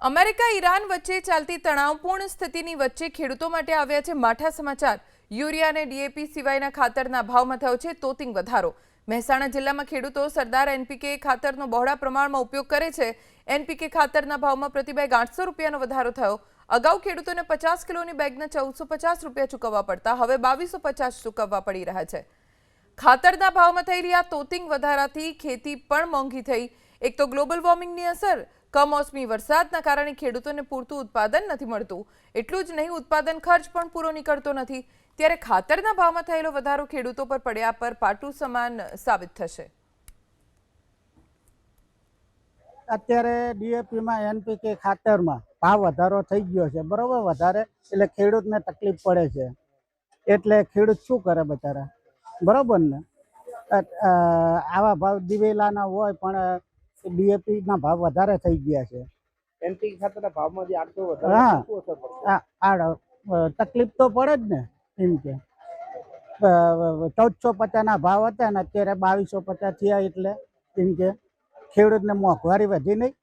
America Iran વચ્ચે ચાલતી તણાવપૂર્ણ સ્થિતિની વચ્ચે ખેડૂતો માટે આવ્યા છે માઠા સમાચાર। યુરિયા અને ડીએપી સિવાયના ખાતરના ભાવમાં થયો છે તોતિંગ વધારો। મહેસાણા જિલ્લામાં ખેડૂતો સરદાર એનપીકે ખાતરનો બહોળા પ્રમાણમાં ઉપયોગ કરે છે। એનપીકે ખાતરના ભાવમાં પ્રતિ બેગ 800 રૂપિયાનો વધારો થયો। અગાઉ ખેડૂતોને 50 કિલોની બેગના 1450 રૂપિયા ચૂકવવા પડતા, હવે 2250 ચૂકવવા પડી રહ્યા છે। ખાતરના ભાવમાં થયેલી આ તોતિંગ વધારાથી ખેતી પણ મોંઘી થઈ। એક તો ગ્લોબલ વોર્મિંગની અસર, કમોસમી વરસાદના કારણે ખેડૂતોને પૂરતું ઉત્પાદન નથી મળતું। એટલું જ નહીં, ઉત્પાદન ખર્ચ પણ પૂરો નીકળતો નથી। ત્યારે ખાતરના ભાવમાં થયેલો વધારો ખેડૂતો પર પડ્યા પર પાટું સમાન સાબિત થશે। અત્યારે ડીએપીમાં એનપીકે ખાતરમાં ભાવ વધારો થઈ ગયો છે, બરોબર। વધારે એટલે ખેડૂતને તકલીફ પડે છે, એટલે ખેડૂત શું કરે બચારા, બરોબર ને। આવા ભાવ દિવેલાના હોય પણ ડીએપીના ભાવ વધારે થઈ ગયા છે। એનપીકે ખાતરના ભાવમાં જે 800 વધારે શું અસર પડશે? તકલીફ તો પડે જ ને। એમ કે 1450ના ભાવ હતા ને અત્યારે 2250 થયા, એટલે એમ કે ખેડૂતને મોંઘવારી વધી નહીં।